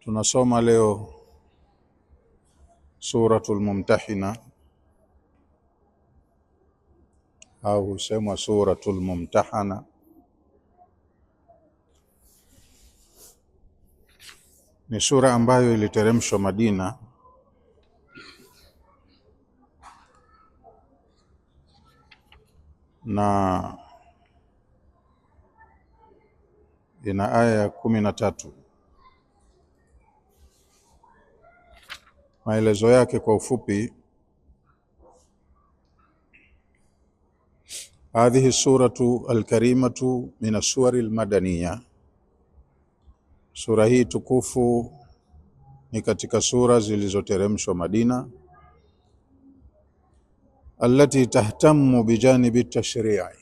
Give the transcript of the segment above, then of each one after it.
Tunasoma leo Suratul Mumtahina au husemwa Suratul Mumtahana. Ni sura ambayo iliteremshwa Madina na ina aya 13. Maelezo yake kwa ufupi: hadhihi suratu alkarimatu min as-suwari al-madaniya, sura hii tukufu ni katika sura zilizoteremshwa Madina, allati tahtamu bijanibi tashri'i.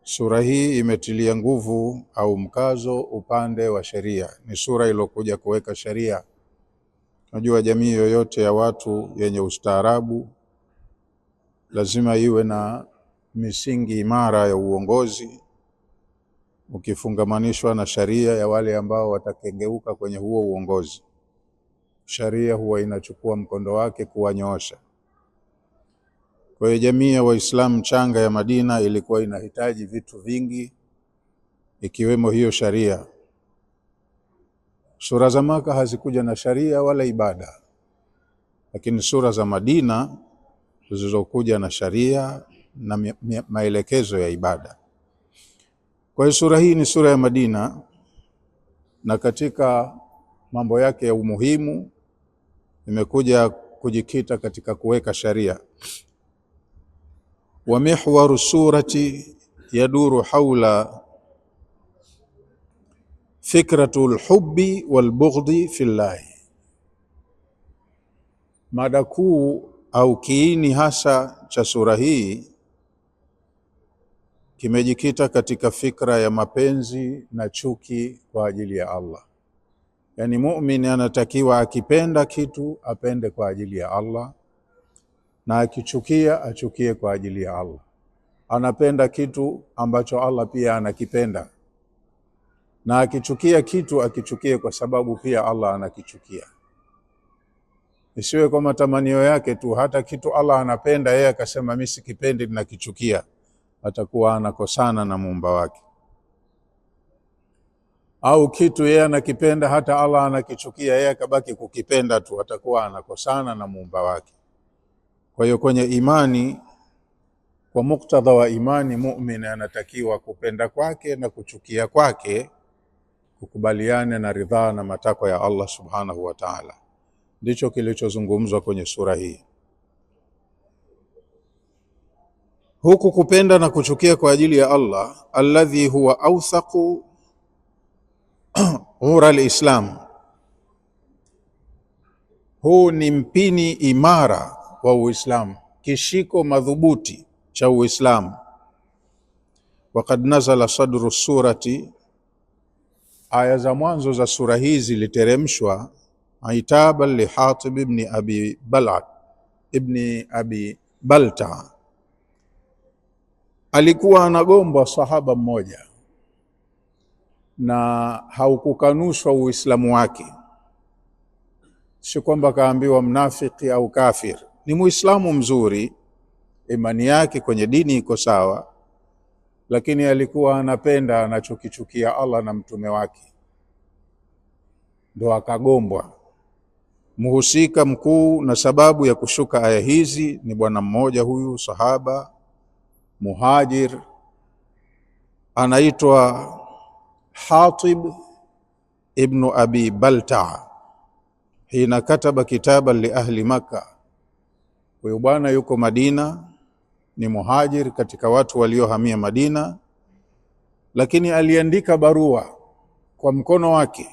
Sura hii imetilia nguvu au mkazo upande wa sheria. Ni sura iliyokuja kuweka sheria. Unajua, jamii yoyote ya watu yenye ustaarabu lazima iwe na misingi imara ya uongozi, ukifungamanishwa na sharia ya wale ambao watakengeuka kwenye huo uongozi. Sharia huwa inachukua mkondo wake kuwanyoosha. Kwa hiyo jamii ya Waislamu changa ya Madina ilikuwa inahitaji vitu vingi, ikiwemo hiyo sharia. Sura za Maka hazikuja na sharia wala ibada, lakini sura za Madina zilizokuja na sharia na maelekezo ya ibada. Kwa hiyo sura hii ni sura ya Madina, na katika mambo yake ya umuhimu imekuja kujikita katika kuweka sharia. Wa mihwaru surati yaduru haula fikratul hubbi wal bughdhi fillahi. Mada kuu au kiini hasa cha sura hii kimejikita katika fikra ya mapenzi na chuki kwa ajili ya Allah. Yaani muumini anatakiwa akipenda kitu apende kwa ajili ya Allah, na akichukia achukie kwa ajili ya Allah. Anapenda kitu ambacho Allah pia anakipenda, na akichukia kitu akichukie kwa sababu pia Allah anakichukia. Isiwe kwa matamanio yake tu, hata kitu Allah anapenda yeye akasema mimi sikipendi na kichukia, atakuwa anakosana na muumba wake. Au kitu yeye anakipenda hata Allah anakichukia, yeye akabaki kukipenda tu, atakuwa anakosana na muumba wake. Kwa hiyo kwenye imani, kwa muktadha wa imani, muumini anatakiwa kupenda kwake na kuchukia kwake kukubaliane na ridhaa na matakwa ya Allah subhanahu wa ta'ala. Ndicho kilichozungumzwa kwenye sura hii. Huku kupenda na kuchukia kwa ajili ya Allah, alladhi huwa awthaqu ghura al-Islam, huu ni mpini imara wa Uislamu, kishiko madhubuti cha Uislamu. Waqad nazala sadru surati, aya za mwanzo za sura hii ziliteremshwa aitaban li Hatib ibn Abi Balta. Alikuwa anagombwa sahaba mmoja na haukukanushwa Uislamu wake. Si kwamba kaambiwa mnafiki au kafir, ni Muislamu mzuri, imani yake kwenye dini iko sawa, lakini alikuwa anapenda anachokichukia Allah na mtume wake, ndo akagombwa. Mhusika mkuu na sababu ya kushuka aya hizi ni bwana mmoja huyu sahaba muhajir, anaitwa Hatib ibn Abi Balta. Hina kataba kitaban li ahli Makkah. Huyu bwana yuko Madina, ni muhajir katika watu waliohamia Madina, lakini aliandika barua kwa mkono wake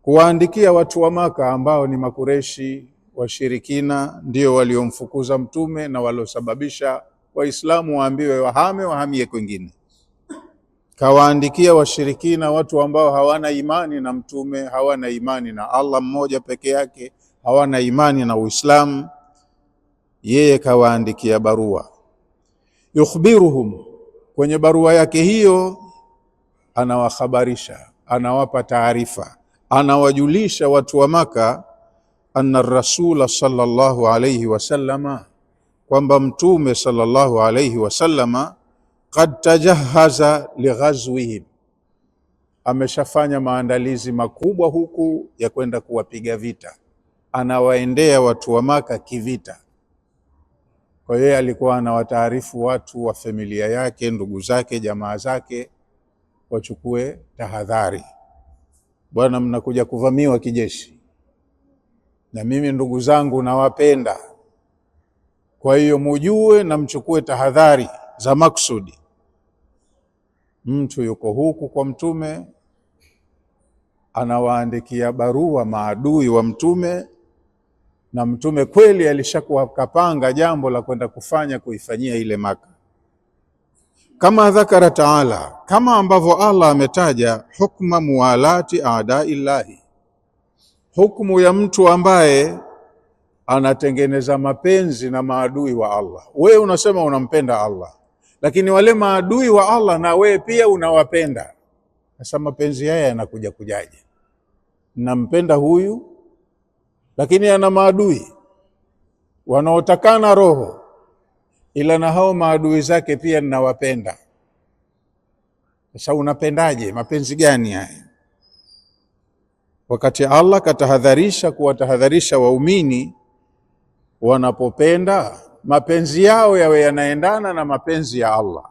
kuwaandikia watu wa Maka ambao ni Makureshi washirikina, ndio waliomfukuza mtume na waliosababisha Waislamu waambiwe wahamie kwingine. Kawaandikia washirikina, watu ambao hawana imani na mtume, hawana imani na Allah mmoja peke yake, hawana imani na Uislamu. Yeye kawaandikia barua, yukhbiruhum, kwenye barua yake hiyo anawahabarisha, anawapa taarifa, anawajulisha watu wa Maka anna rasula sallallahu alayhi wasallama, kwamba mtume sallallahu alayhi wasallama qad tajahaza lighazwihim, ameshafanya maandalizi makubwa huku ya kwenda kuwapiga vita, anawaendea watu wa Maka kivita. Kwa hiyo alikuwa anawataarifu watu wa familia yake, ndugu zake, jamaa zake, wachukue tahadhari. Bwana, mnakuja kuvamiwa kijeshi, na mimi ndugu zangu nawapenda, kwa hiyo mujue na mchukue tahadhari za maksudi. Mtu yuko huku kwa mtume, anawaandikia barua maadui wa mtume, na mtume kweli alishakuwa kapanga jambo la kwenda kuifanyia ile Maka. Kama dhakara taala, kama ambavyo Allah ametaja hukma muwalati aadaillahi, hukumu ya mtu ambaye anatengeneza mapenzi na maadui wa Allah. Wewe unasema unampenda Allah, lakini wale maadui wa Allah na wewe pia unawapenda. Sasa mapenzi haya yanakuja kujaje? Nampenda huyu lakini ana maadui wanaotakana roho, ila na hao maadui zake pia ninawapenda. Sasa unapendaje? Mapenzi gani haya? Wakati Allah katahadharisha, kuwatahadharisha waumini wanapopenda, mapenzi yao yawe yanaendana na mapenzi ya Allah,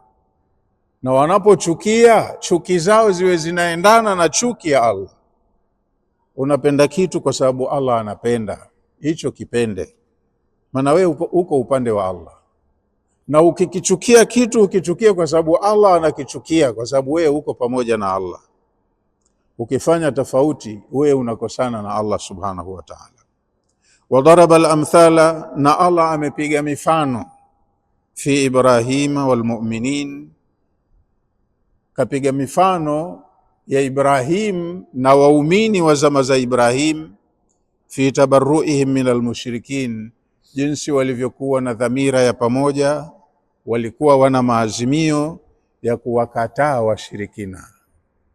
na wanapochukia, chuki zao ziwe zinaendana na chuki ya Allah. Unapenda kitu kwa sababu Allah anapenda, hicho kipende, maana wewe uko upande wa Allah. Na ukikichukia kitu, ukichukia kwa sababu Allah anakichukia, kwa sababu wewe uko pamoja na Allah. Ukifanya tofauti, wewe unakosana na Allah subhanahu wa ta'ala. Wadaraba al-amthala, na Allah amepiga mifano fi Ibrahima walmuminin, kapiga mifano ya Ibrahim na waumini wa zama za Ibrahim, fi tabarruihim min almushrikin, jinsi walivyokuwa na dhamira ya pamoja, walikuwa wana maazimio ya kuwakataa washirikina,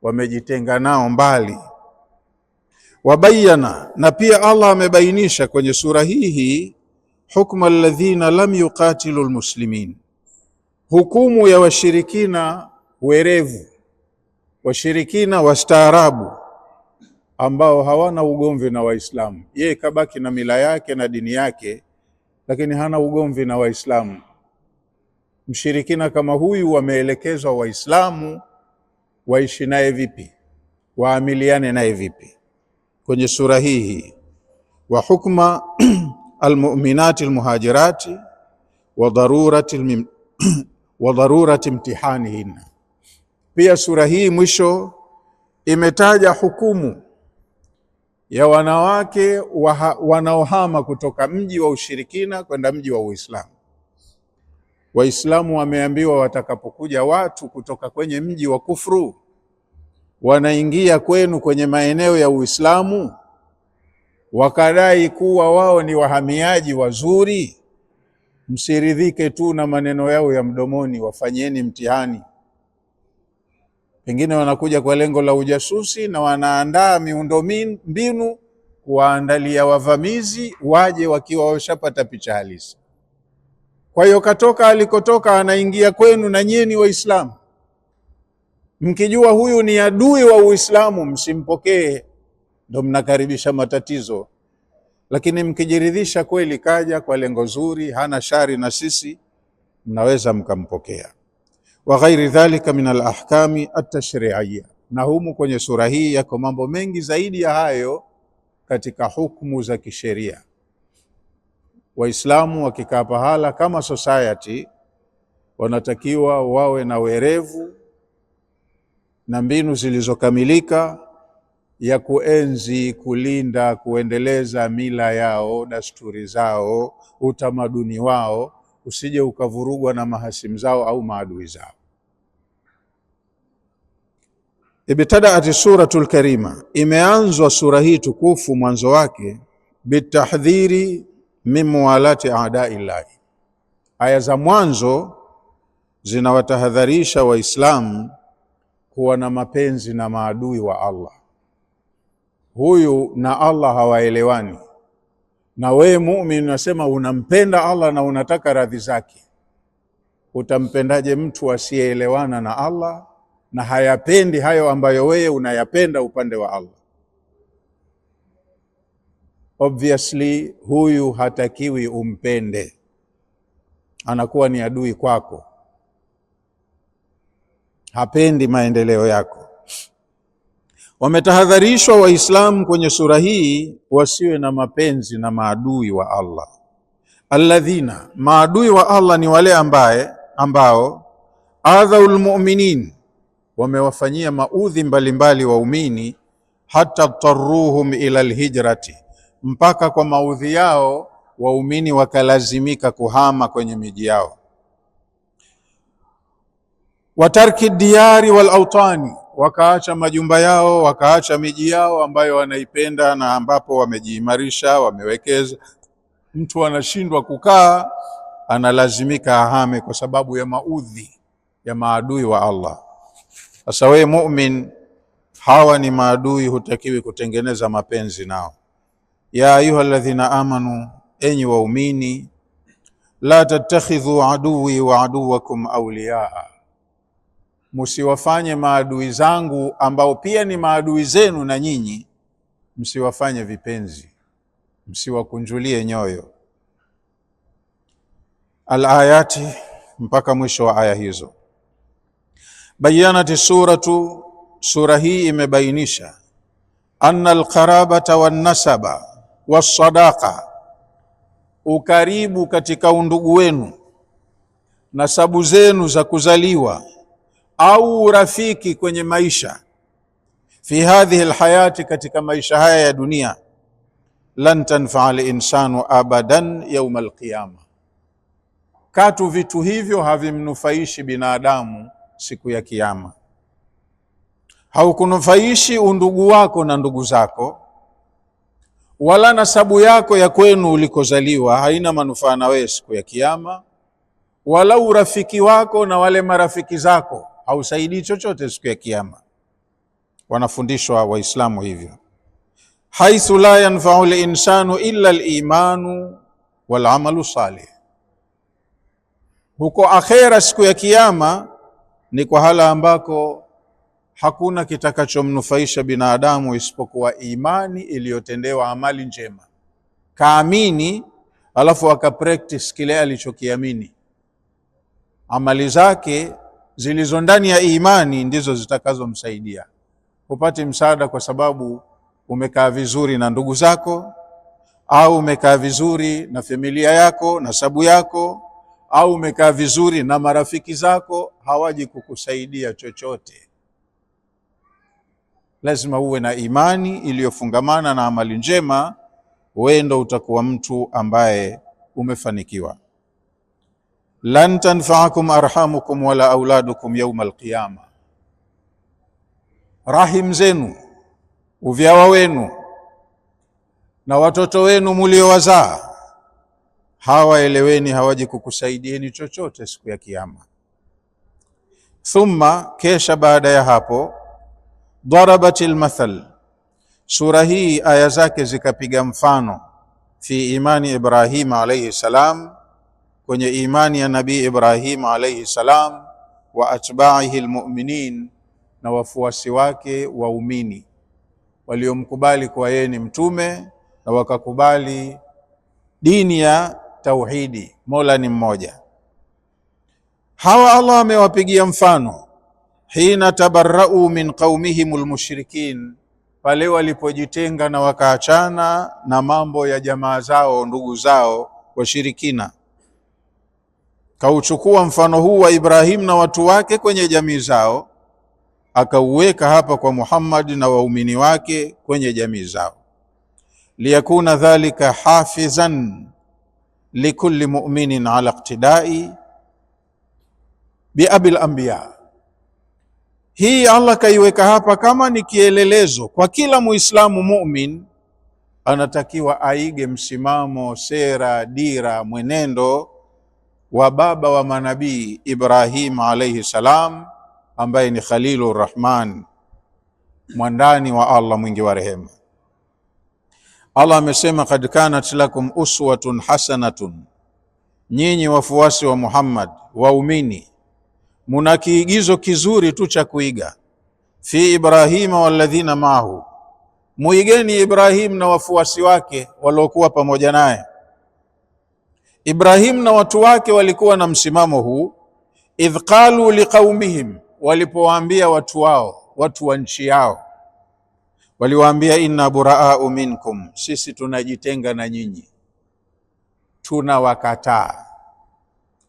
wamejitenga nao mbali. Wabayana, na pia Allah amebainisha kwenye sura hii hukma alladhina lam yuqatilu almuslimin, hukumu ya washirikina werevu, washirikina wastaarabu ambao hawana ugomvi na Waislamu. Yeye kabaki na mila yake na dini yake, lakini hana ugomvi na Waislamu. Mshirikina kama huyu wameelekezwa Waislamu waishi naye vipi, waamiliane naye vipi. Kwenye sura hii wa hukma almu'minati almuhajirati wa darurati imtihanihinna, pia sura hii mwisho imetaja hukumu ya wanawake wanaohama kutoka mji wa ushirikina kwenda mji wa Uislamu. Waislamu wameambiwa watakapokuja watu kutoka kwenye mji wa kufru wanaingia kwenu kwenye maeneo ya Uislamu, wakadai kuwa wao ni wahamiaji wazuri, msiridhike tu na maneno yao ya mdomoni, wafanyeni mtihani. Pengine wanakuja kwa lengo la ujasusi na wanaandaa miundo mbinu kuwaandalia wavamizi waje wakiwa washapata picha halisi. Kwa hiyo katoka alikotoka anaingia kwenu na nyinyi Waislamu, mkijua huyu ni adui wa Uislamu msimpokee, ndo mnakaribisha matatizo. Lakini mkijiridhisha kweli kaja kwa lengo zuri, hana shari na sisi, mnaweza mkampokea. Wa ghairi dhalika min alahkami at-tashri'iyya, na humu kwenye sura hii yako mambo mengi zaidi ya hayo katika hukumu za kisheria. Waislamu wakikaa pahala kama society, wanatakiwa wawe na werevu na mbinu zilizokamilika ya kuenzi, kulinda, kuendeleza mila yao, desturi zao, utamaduni wao, usije ukavurugwa na mahasimu zao au maadui zao. Ibtadaat suratul karima, imeanzwa sura hii tukufu mwanzo wake bitahdhiri min muwalati aadaillahi. Aya za mwanzo zinawatahadharisha Waislamu kuwa na mapenzi na maadui wa Allah. Huyu na Allah hawaelewani. Na wewe muumini unasema unampenda Allah na unataka radhi zake. Utampendaje mtu asiyeelewana na Allah na hayapendi hayo ambayo wewe unayapenda upande wa Allah? Obviously huyu hatakiwi umpende, anakuwa ni adui kwako, hapendi maendeleo yako. Wametahadharishwa Waislamu kwenye sura hii wasiwe na mapenzi na maadui wa Allah. Alladhina, maadui wa Allah ni wale ambao adhaul mu'minin, wamewafanyia maudhi mbalimbali waumini, hata tarruhum ila alhijrati, mpaka kwa maudhi yao waumini wakalazimika kuhama kwenye miji yao. Watarki diyari wal autani, wakaacha majumba yao, wakaacha miji yao ambayo wanaipenda na ambapo wamejiimarisha, wamewekeza. Mtu anashindwa kukaa, analazimika ahame kwa sababu ya maudhi ya maadui wa Allah. Sasa wewe mu'min, hawa ni maadui, hutakiwi kutengeneza mapenzi nao. Ya ayyuhalladhina amanu, enyi waumini, la tattakhidhu aduwi wa aduwakum awliyaa, msiwafanye maadui zangu ambao pia ni maadui zenu na nyinyi, msiwafanye vipenzi, msiwakunjulie nyoyo. Al-ayati, mpaka mwisho wa aya hizo. Bayanati suratu, sura hii imebainisha, anna alqarabata wannasaba wassadaqa, ukaribu katika undugu wenu, nasabu zenu za kuzaliwa au urafiki kwenye maisha, fi hadhihi alhayati, katika maisha haya ya dunia, lan tanfaa linsanu abadan yauma alqiyama, katu vitu hivyo havimnufaishi binadamu siku ya Kiyama. Haukunufaishi undugu wako na ndugu zako, wala nasabu yako ya kwenu ulikozaliwa haina manufaa na wewe siku ya Kiyama, wala urafiki wako na wale marafiki zako hausaidii chochote siku ya Kiyama. Wanafundishwa Waislamu hivyo. Haithu la yanfa'u linsanu illa al-imanu wal amalu salih, huko akhera siku ya Kiyama ni kwa hala ambako hakuna kitakachomnufaisha binadamu isipokuwa imani iliyotendewa amali njema. Kaamini alafu akapractice kile alichokiamini, amali zake zilizo ndani ya imani ndizo zitakazomsaidia. Upate msaada kwa sababu umekaa vizuri na ndugu zako, au umekaa vizuri na familia yako, nasabu yako, au umekaa vizuri na marafiki zako, hawaji kukusaidia chochote. Lazima uwe na imani iliyofungamana na amali njema, wewe ndo utakuwa mtu ambaye umefanikiwa. Lan tanfa'akum arhamukum wala auladukum yawma alqiyama, rahim zenu, uvyawa wenu na watoto wenu muliowazaa, hawa eleweni, hawaji kukusaidieni chochote siku ya Kiyama. Thumma, kesha baada ya hapo, darabatil mathal, sura hii aya zake zikapiga mfano, fi imani Ibrahim alayhi salam, kwenye imani ya Nabii Ibrahim alayhi salam, wa atba'ihi almu'minin, na wafuasi wake waumini waliomkubali kwa yeye ni mtume na wakakubali dini ya tauhidi, Mola ni mmoja. Hawa Allah amewapigia mfano, hina tabarra'u min qaumihim almushrikin, pale walipojitenga na wakaachana na mambo ya jamaa zao, ndugu zao washirikina. Kauchukua mfano huu wa Ibrahim na watu wake kwenye jamii zao, akauweka hapa kwa Muhammad na waumini wake kwenye jamii zao. Liyakuna dhalika hafizan likulli mu'minin ala iqtidai bi abil anbiya. Hii Allah kaiweka hapa kama ni kielelezo kwa kila Muislamu mu'min, anatakiwa aige msimamo, sera, dira, mwenendo wa baba wa manabii Ibrahim alayhi salam ambaye ni Khalilur Rahman, mwandani wa Allah mwingi wa rehema. Allah amesema kad kanat lakum uswatun hasanatun, nyinyi wafuasi wa Muhammad, waumini, muna kiigizo kizuri tu cha kuiga. Fi Ibrahima walladhina maahu, muigeni Ibrahim na wafuasi wake waliokuwa pamoja naye. Ibrahim na watu wake walikuwa na msimamo huu. Idh qalu liqaumihim, walipowaambia watu wao, watu wa nchi yao, waliwaambia inna buraa'u minkum, sisi tunajitenga na nyinyi, tunawakataa.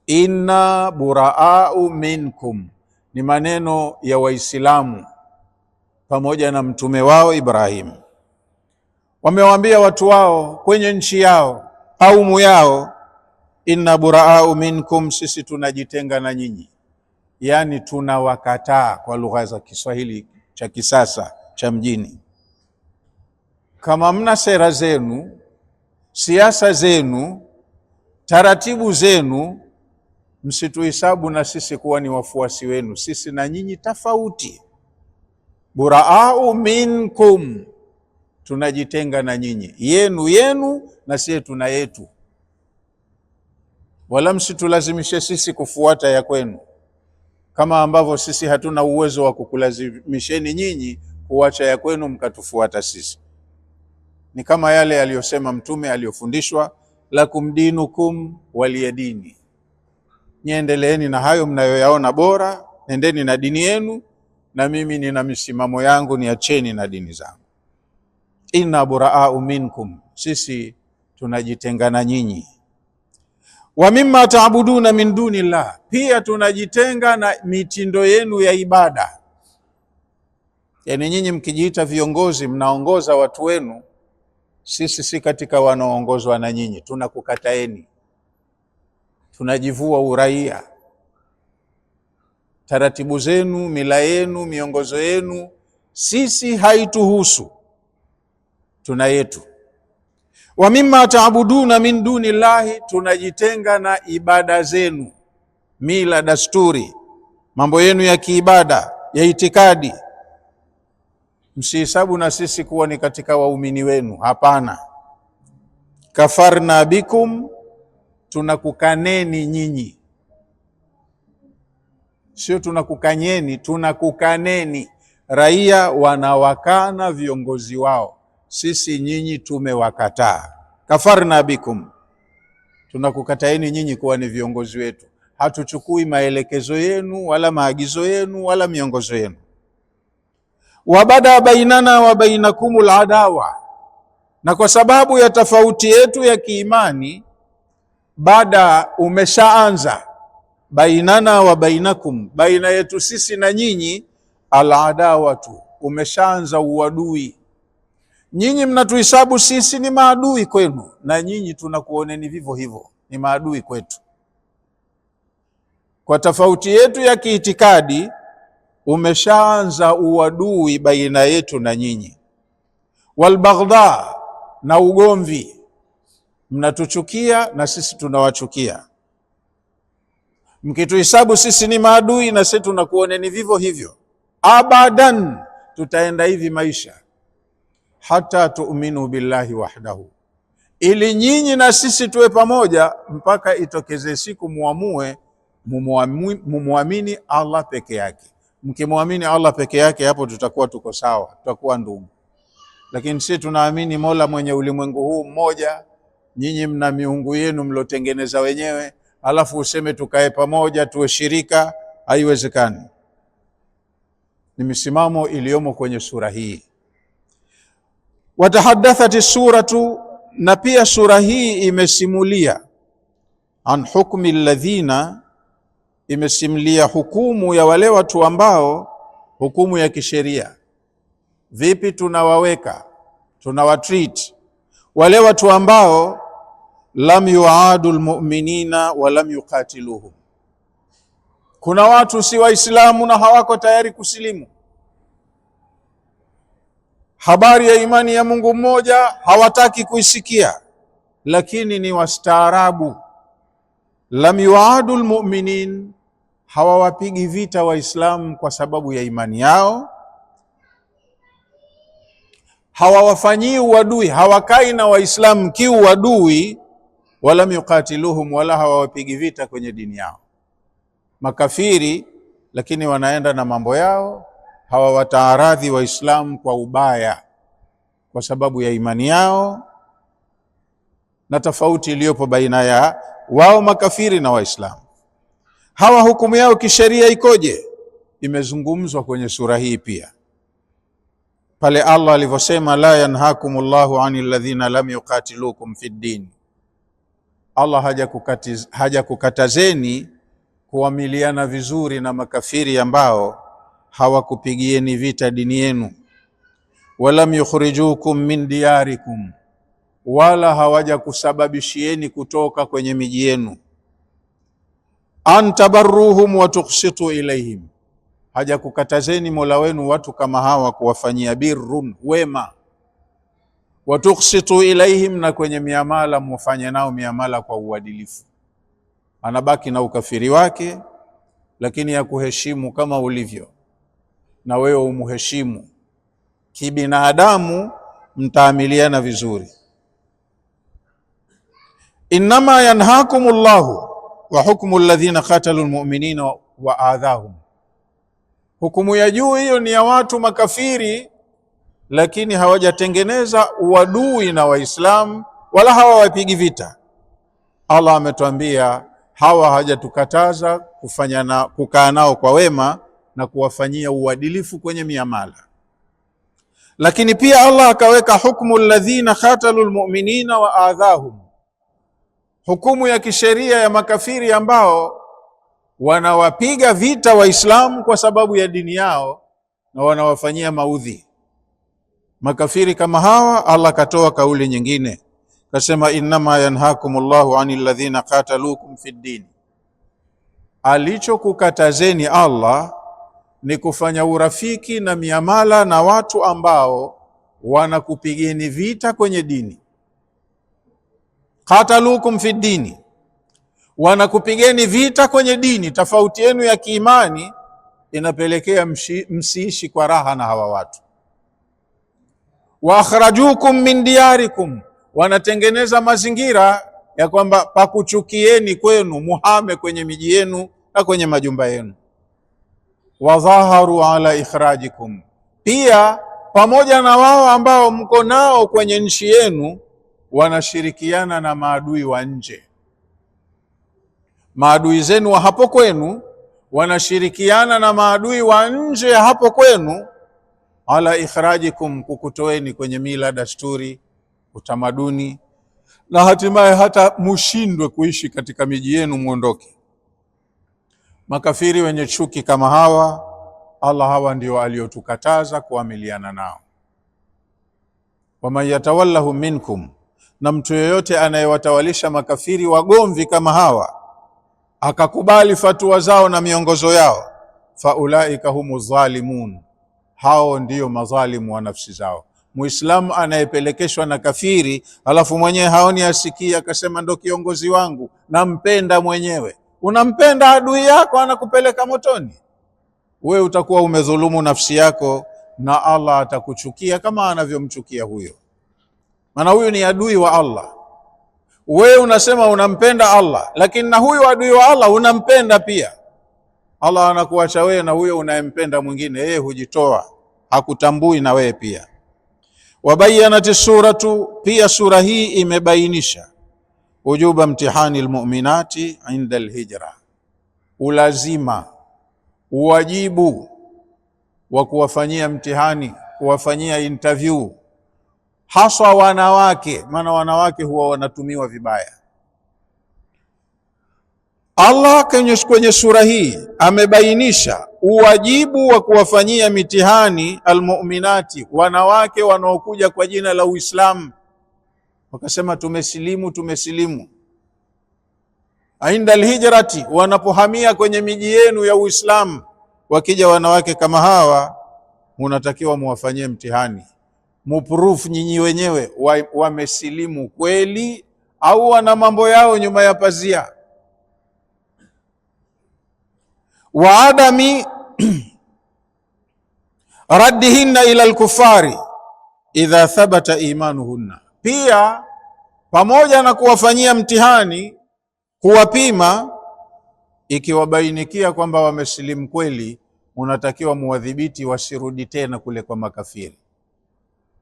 Inna buraa'u minkum ni maneno ya Waislamu pamoja na mtume wao Ibrahim. Wamewaambia watu wao kwenye nchi yao, kaumu yao, inna buraa'u minkum, sisi tunajitenga na nyinyi, yani tunawakataa, kwa lugha za Kiswahili cha kisasa cha mjini. Kama mna sera zenu, siasa zenu, taratibu zenu, msituhesabu na sisi kuwa ni wafuasi wenu. Sisi na nyinyi tofauti. Buraa'u minkum, tunajitenga na nyinyi, yenu yenu na sisi tuna yetu. Wala msitulazimishe sisi kufuata ya kwenu, kama ambavyo sisi hatuna uwezo wa kukulazimisheni nyinyi kuacha ya kwenu mkatufuata sisi. Ni kama yale aliyosema mtume aliyofundishwa, lakum dinukum waliyadini, niendeleeni na hayo mnayoyaona bora, nendeni na dini yenu, na mimi nina misimamo yangu, niacheni na dini zangu. Inna buraa'u minkum, sisi tunajitenga na nyinyi. Wa mimma ta'buduna min dunillah, pia tunajitenga na mitindo yenu ya ibada. Yani nyinyi mkijiita viongozi, mnaongoza watu wenu, sisi si katika wanaoongozwa na nyinyi, tunakukataeni. Tunajivua uraia. Taratibu zenu, mila yenu, miongozo yenu sisi haituhusu, tuna yetu. Wa mimma ta'buduna min dunillahi, tunajitenga na ibada zenu, mila, dasturi, mambo yenu ya kiibada, ya itikadi. Msihesabu na sisi kuwa ni katika waumini wenu, hapana. Kafarna bikum, tunakukaneni nyinyi, sio tunakukanyeni, tunakukaneni. Raia wanawakana viongozi wao, sisi nyinyi tumewakataa. Kafarna bikum, tunakukataeni nyinyi kuwa ni viongozi wetu, hatuchukui maelekezo yenu wala maagizo yenu wala miongozo yenu. Wabada bainana wa bainakumul adawa, na kwa sababu ya tofauti yetu ya kiimani, baada umeshaanza, bainana wa bainakum, baina yetu sisi na nyinyi, al-adawatu, umeshaanza uadui. Nyinyi mnatuhesabu sisi ni maadui kwenu, na nyinyi tunakuoneni vivyo hivyo ni maadui kwetu. Kwa tofauti yetu ya kiitikadi umeshaanza uadui baina yetu na nyinyi. Walbaghdha, na ugomvi, mnatuchukia na sisi tunawachukia. Mkituhesabu sisi ni maadui na sisi tunakuoneni vivyo hivyo. Abadan, tutaenda hivi maisha, hata tu'minu billahi wahdahu, ili nyinyi na sisi tuwe pamoja, mpaka itokeze siku muamue mumuamini Allah peke yake. Mkimwamini Allah peke yake, hapo tutakuwa tuko sawa, tutakuwa ndugu. Lakini sisi tunaamini Mola mwenye ulimwengu huu mmoja, nyinyi mna miungu yenu mlotengeneza wenyewe, alafu useme tukae pamoja tuwe shirika, haiwezekani. Ni misimamo iliyomo kwenye sura hii. Watahaddathati suratu, na pia sura hii imesimulia, an hukmi alladhina, imesimulia hukumu ya wale watu ambao, hukumu ya kisheria, vipi tunawaweka, tunawatreat wale watu ambao lam yuadu almu'minina wa lam yuqatiluhum. Kuna watu si waislamu na hawako tayari kusilimu, habari ya imani ya Mungu mmoja hawataki kuisikia, lakini ni wastaarabu. Lam yuadu almu'minin, hawawapigi vita Waislamu kwa sababu ya imani yao, hawawafanyii uadui, hawakai na Waislamu kiuadui, walam yuqatiluhum, wala hawawapigi vita kwenye dini yao. Makafiri lakini wanaenda na mambo yao, hawawataaradhi Waislamu kwa ubaya kwa sababu ya imani yao na tofauti iliyopo baina ya wao makafiri na Waislamu. Hawa hukumu yao kisheria ikoje? Imezungumzwa kwenye sura hii pia, pale Allah alivyosema la yanhakumullahu anil ladhina lam yuqatilukum fid din. Allah hajakukatazeni kuamiliana vizuri na makafiri ambao hawakupigieni vita dini yenu. Walam yukhrijukum min diyarikum, wala hawajakusababishieni kutoka kwenye miji yenu. An tabarruhum wa tuqsitu ilaihim, hajakukatazeni Mola wenu watu kama hawa kuwafanyia birrun, wema. Wa tuqsitu ilaihim, na kwenye miamala mufanye nao miamala kwa uadilifu. Anabaki na ukafiri wake, lakini ya kuheshimu kama ulivyo, na wewe umuheshimu kibinadamu, mtaamiliana vizuri. Innama yanhakumullahu wa hukmu alladhina qatalu almu'minina wa adhahum. Hukumu ya juu hiyo ni ya watu makafiri, lakini hawajatengeneza uadui na Waislamu wala hawawapigi vita. Allah ametuambia hawa hajatukataza kukaa nao kwa wema na kuwafanyia uadilifu kwenye miamala. Lakini pia Allah akaweka hukmu alladhina qatalu almu'minina wa adhahum, hukumu ya kisheria ya makafiri ambao wanawapiga vita Waislamu kwa sababu ya dini yao na wanawafanyia maudhi. Makafiri kama hawa Allah katoa kauli nyingine, kasema innama yanhakumullahu anil ladhina qatalukum fid din. Alichokukatazeni Allah ni kufanya urafiki na miamala na watu ambao wanakupigeni vita kwenye dini. Qatalukum fid dini, wanakupigeni vita kwenye dini. Tofauti yenu ya kiimani inapelekea msiishi kwa raha na hawa watu. Wa akhrajukum min diyarikum, wanatengeneza mazingira ya kwamba pakuchukieni kwenu, muhame kwenye miji yenu na kwenye majumba yenu. Wa dhaharu ala ikhrajikum, pia pamoja na wao ambao mko nao kwenye nchi yenu wanashirikiana na maadui wa nje. Maadui zenu wa hapo kwenu wanashirikiana na maadui wa nje hapo kwenu, ala ikhrajikum, kukutoeni kwenye mila, dasturi, utamaduni, na hatimaye hata mushindwe kuishi katika miji yenu, muondoke. Makafiri wenye chuki kama hawa, Allah hawa ndio aliotukataza kuamiliana nao. Waman yatawallahu minkum, na mtu yeyote anayewatawalisha makafiri wagomvi kama hawa akakubali fatua zao na miongozo yao, faulaika humu zalimun, hao ndio madhalimu wa nafsi zao. Muislamu anayepelekeshwa na kafiri alafu mwenyewe haoni asikia, akasema ndo kiongozi wangu, nampenda mwenyewe. Unampenda adui yako anakupeleka motoni, wewe utakuwa umedhulumu nafsi yako na Allah atakuchukia kama anavyomchukia huyo, maana huyu ni adui wa Allah. Wewe unasema unampenda Allah, lakini na huyu adui wa Allah unampenda pia. Allah anakuacha wewe na huyo unayempenda mwingine, yeye hujitoa, hakutambui na wewe pia. Wabayanati suratu, pia sura hii imebainisha ujuba mtihani almu'minati inda alhijra, ulazima, uwajibu wa kuwafanyia mtihani, kuwafanyia interview haswa wanawake, maana wanawake huwa wanatumiwa vibaya. Allah kwenye sura hii amebainisha uwajibu wa kuwafanyia mitihani almu'minati, wanawake wanaokuja kwa jina la Uislamu wakasema tumesilimu. Inda alhijrati, wanapohamia kwenye miji yenu ya Uislamu, wakija wanawake kama hawa, munatakiwa muwafanyie mtihani, muproof nyinyi wenyewe wamesilimu kweli au wana mambo yao nyuma ya pazia. wa adami raddihinna ila alkufari idha thabata imanuhunna, pia pamoja na kuwafanyia mtihani, kuwapima, ikiwabainikia kwamba wamesilimu kweli, unatakiwa muwadhibiti wasirudi tena kule kwa makafiri.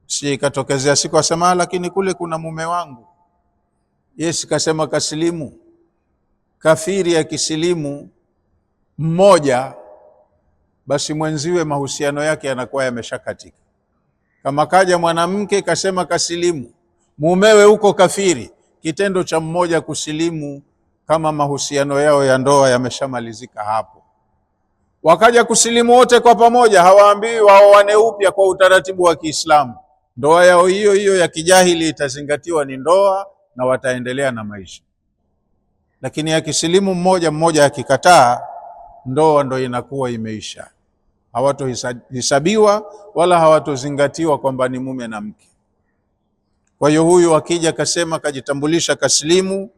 Si ikatokezea siku asema lakini kule kuna mume wangu, yes, kasema kasilimu. Kafiri ya kisilimu mmoja, basi mwenziwe mahusiano yake yanakuwa yameshakatika. Kama kaja mwanamke kasema kasilimu, mumewe huko kafiri, kitendo cha mmoja kusilimu, kama mahusiano yao ya ndoa yameshamalizika hapo. Wakaja kusilimu wote kwa pamoja, hawaambiwi waoane upya kwa utaratibu wa Kiislamu. Ndoa yao hiyo hiyo ya kijahili itazingatiwa ni ndoa na wataendelea na maisha. Lakini ya kisilimu mmoja mmoja akikataa, ndoa ndo inakuwa imeisha, hawatohesabiwa wala hawatozingatiwa kwamba ni mume na mke. Kwa hiyo huyu akija kasema kajitambulisha kasilimu,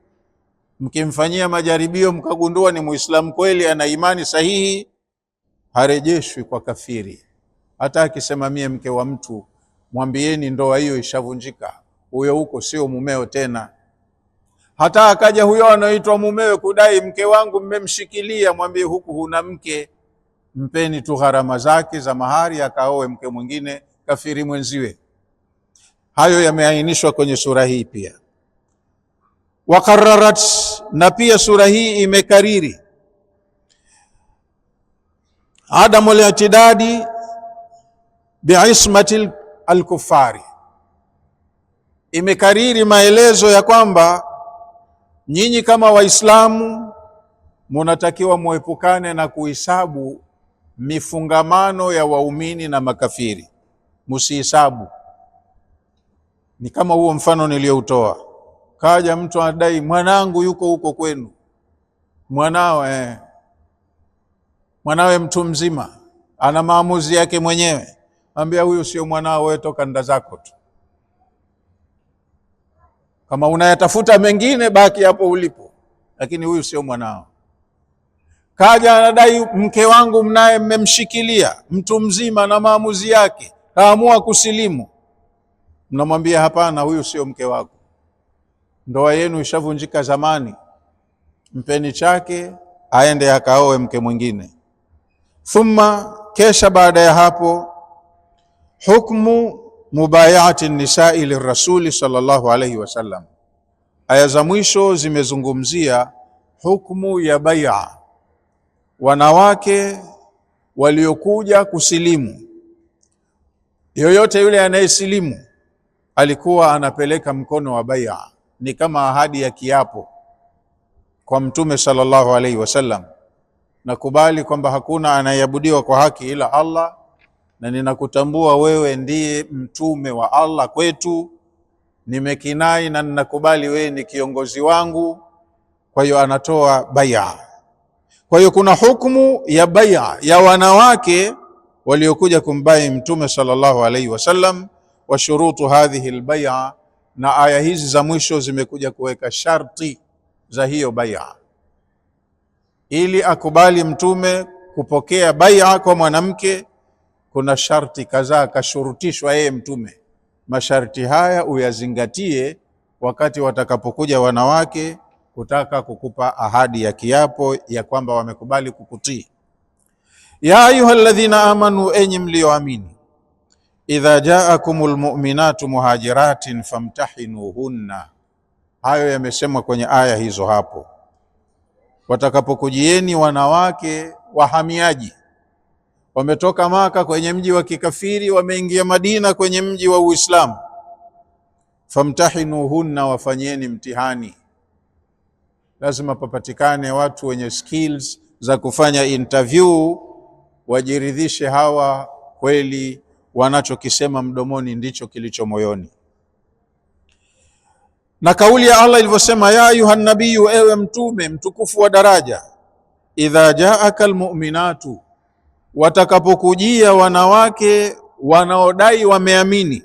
mkimfanyia majaribio mkagundua ni Muislamu kweli, ana imani sahihi, harejeshwi kwa kafiri. Hata akisema mie mke wa mtu, mwambieni ndoa hiyo ishavunjika, huyo huko sio mumeo tena. Hata akaja huyo anaitwa mumewe kudai mke wangu mmemshikilia, mwambie huku huna mke, mpeni tu gharama zake za mahari akaoe mke mwingine kafiri mwenziwe. Hayo yameainishwa kwenye sura hii pia. Wakararat, na pia sura hii imekariri adamu al-i'tidadi biismati al-kuffari, imekariri maelezo ya kwamba nyinyi kama Waislamu munatakiwa muepukane na kuhisabu mifungamano ya waumini na makafiri, musihisabu. Ni kama huo mfano nilioutoa. Kaja mtu anadai mwanangu yuko huko kwenu, mwanawe mtu mzima ana maamuzi yake mwenyewe, ambia huyu sio mwanao, wewe toka nda zako tu. Kama unayatafuta mengine baki hapo ulipo, lakini huyu sio mwanao. Kaja anadai mke wangu mnaye mmemshikilia, mtu mzima na maamuzi yake, kaamua kusilimu, mnamwambia hapana, huyu sio mke wako, ndoa yenu ishavunjika zamani, mpeni chake aende akaoe mke mwingine. Thumma, kesha baada ya hapo, hukmu mubayati nisai lirasuli sallallahu alayhi wasallam. Aya za mwisho zimezungumzia hukmu ya bai'a, wanawake waliokuja kusilimu. Yoyote yule anayesilimu alikuwa anapeleka mkono wa bai'a, ni kama ahadi ya kiapo kwa Mtume sallallahu alayhi wasallam, nakubali kwamba hakuna anayeabudiwa kwa haki ila Allah, na ninakutambua wewe ndiye mtume wa Allah kwetu, nimekinai na ninakubali wewe ni kiongozi wangu. Kwa hiyo anatoa bai'a. Kwa hiyo kuna hukumu ya bai'a ya wanawake waliokuja kumbai Mtume sallallahu alayhi wasallam, wa shurutu hadhihi albay'a, na aya hizi za mwisho zimekuja kuweka sharti za hiyo bai'a. Ili akubali Mtume kupokea bai'a kwa mwanamke, kuna sharti kadhaa kashurutishwa yeye Mtume. Masharti haya uyazingatie wakati watakapokuja wanawake kutaka kukupa ahadi ya kiapo ya kwamba wamekubali kukutii. Ya ayyuhalladhina amanu, enyi mlioamini, idha ja'akumul mu'minatu muhajiratin famtahinuhunna. Hayo yamesemwa kwenye aya hizo hapo. Watakapokujieni wanawake wahamiaji, wametoka Maka kwenye mji wa kikafiri, wameingia Madina kwenye mji wa Uislamu, famtahinuhunna, wafanyeni mtihani. Lazima papatikane watu wenye skills za kufanya interview, wajiridhishe hawa kweli wanachokisema mdomoni ndicho kilicho moyoni. Na kauli ya Allah ilivyosema, ya ayuhan nabiyyu, ewe mtume mtukufu wa daraja, idha jaaka almu'minatu, watakapokujia wanawake wanaodai wameamini,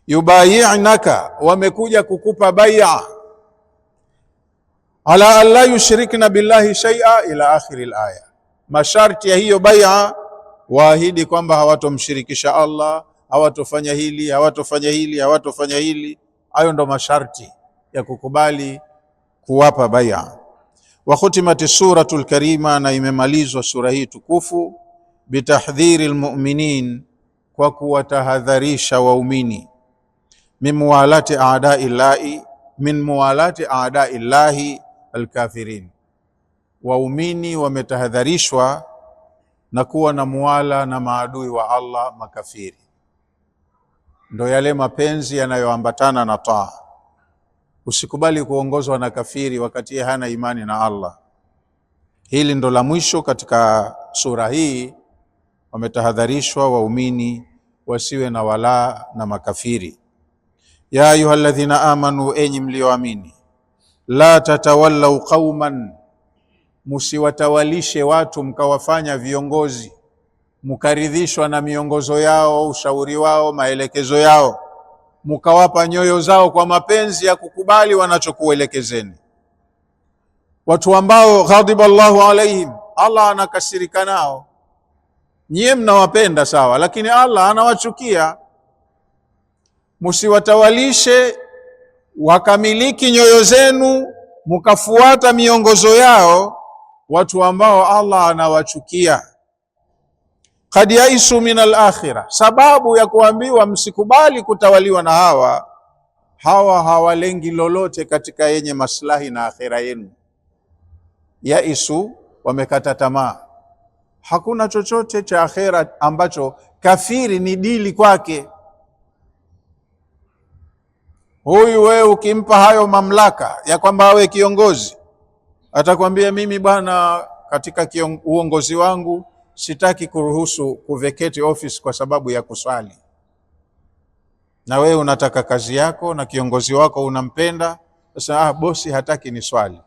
yubayi'naka, wamekuja kukupa bai'a, ala alla yushrikna billahi shay'a ila akhiri alaya, masharti ya hiyo bai'a, waahidi kwamba hawatomshirikisha Allah, hawatofanya hili, hawatofanya hili, hawatofanya hili. Hayo ndo masharti ya kukubali kuwapa bai'a. Wa khutimati suratul karima, na imemalizwa sura hii tukufu, bitahdhiri almu'minin, kwa kuwatahadharisha waumini, min muwalati a'da'i llahi alkafirin. Waumini wametahadharishwa na kuwa na muwala na maadui wa Allah, makafiri. Ndo yale mapenzi yanayoambatana na taa. Usikubali kuongozwa na kafiri wakati yeye hana imani na Allah. Hili ndo la mwisho katika sura hii. Wametahadharishwa waumini wasiwe na wala na makafiri. Ya ayyuhalladhina amanu, enyi mlioamini, la tatawallau qauman, musiwatawalishe watu mkawafanya viongozi, mkaridhishwa na miongozo yao, ushauri wao, maelekezo yao, mkawapa nyoyo zao kwa mapenzi ya kukubali wanachokuelekezeni. Watu ambao ghadiba Allahu alaihim, Allah anakasirika nao. Nyie mnawapenda sawa, lakini Allah anawachukia. Musiwatawalishe wakamiliki nyoyo zenu mkafuata miongozo yao watu ambao Allah anawachukia. Qad yaisu min al-akhirah, sababu ya kuambiwa msikubali kutawaliwa na hawa hawalengi lolote katika yenye maslahi na akhira yenu. Yaisu, wamekata tamaa. Hakuna chochote cha akhira ambacho kafiri ni dili kwake. Huyu wewe ukimpa hayo mamlaka ya kwamba awe kiongozi, atakwambia mimi bwana, katika uongozi wangu sitaki kuruhusu kuveketi office kwa sababu ya kuswali. Na wewe unataka kazi yako na kiongozi wako unampenda, sasa bosi hataki ni swali.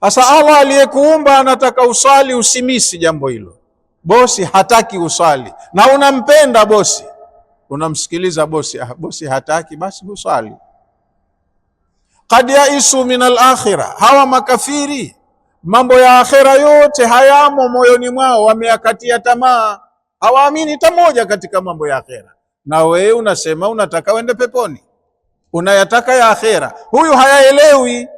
Sasa Allah aliyekuumba anataka uswali, usimisi jambo hilo. Bosi hataki uswali na unampenda bosi, unamsikiliza bosi, bosi hataki, basi uswali. Qad yaisu min al-akhirah, hawa makafiri mambo ya akhira yote hayamo moyoni mwao, wameyakatia tamaa, hawaamini hata moja katika mambo ya akhira. Na wewe unasema unataka uende peponi, unayataka ya akhira. Huyu hayaelewi,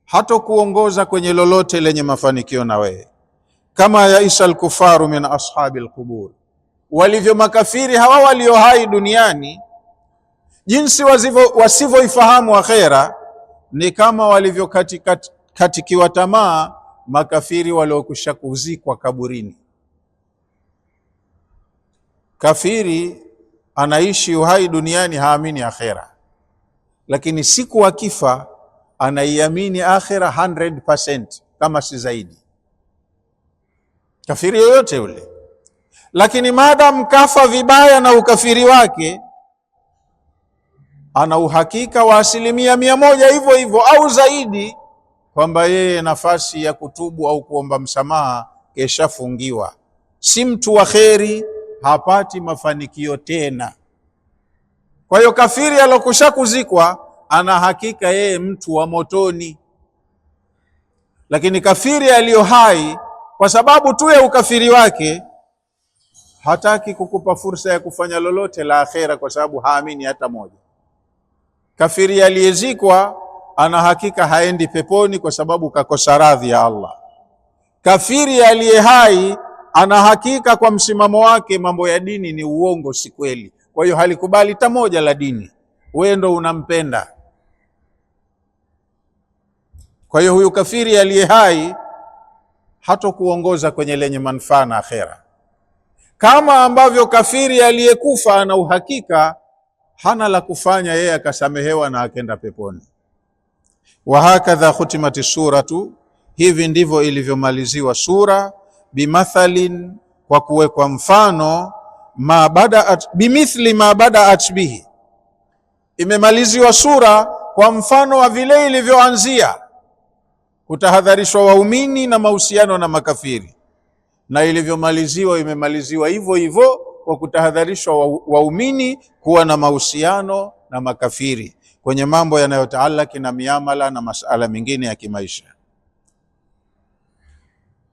hata kuongoza kwenye lolote lenye mafanikio na wewe. Kama yaisa al-kufaru min ashabi al-qubur, walivyo makafiri hawa walio hai duniani, jinsi wasivyoifahamu akhera ni kama walivyo katikiwa tamaa makafiri waliokusha kuzikwa kaburini. Kafiri anaishi uhai duniani, haamini akhera, lakini siku akifa anaiamini akhera 100%, kama si zaidi, kafiri yoyote ule. Lakini maadamu kafa vibaya na ukafiri wake, ana uhakika wa 100% hivyo hivyo au zaidi, kwamba yeye nafasi ya kutubu au kuomba msamaha keshafungiwa. Si mtu wa kheri, hapati mafanikio tena. Kwa hiyo kafiri alokusha kuzikwa ana hakika yeye mtu wa motoni. Lakini kafiri aliyo hai, kwa sababu tu ya ukafiri wake, hataki kukupa fursa ya kufanya lolote la akhera, kwa sababu haamini hata moja. Kafiri aliyezikwa ana hakika haendi peponi kwa sababu kakosa radhi ya Allah. Kafiri aliye hai ana hakika kwa msimamo wake mambo ya dini ni uongo, si kweli. Kwa hiyo halikubali hata moja la dini. Wewe ndo unampenda. Kwa hiyo huyu kafiri aliye hai hatokuongoza kwenye lenye manufaa na akhera, kama ambavyo kafiri aliyekufa ana uhakika hana la kufanya, yeye akasamehewa na akenda peponi. Wa hakadha khutimati suratu, hivi ndivyo ilivyomaliziwa sura, bimathalin, kwa kuwekwa mfano, ma badaat bimithli ma badaat bihi, imemaliziwa sura kwa mfano wa vile ilivyoanzia, kutahadharishwa waumini na mahusiano na makafiri, na ilivyomaliziwa imemaliziwa hivyo hivyo kwa kutahadharishwa waumini kuwa na mahusiano na makafiri kwenye mambo yanayotaalaki na miamala na masala mengine ya kimaisha.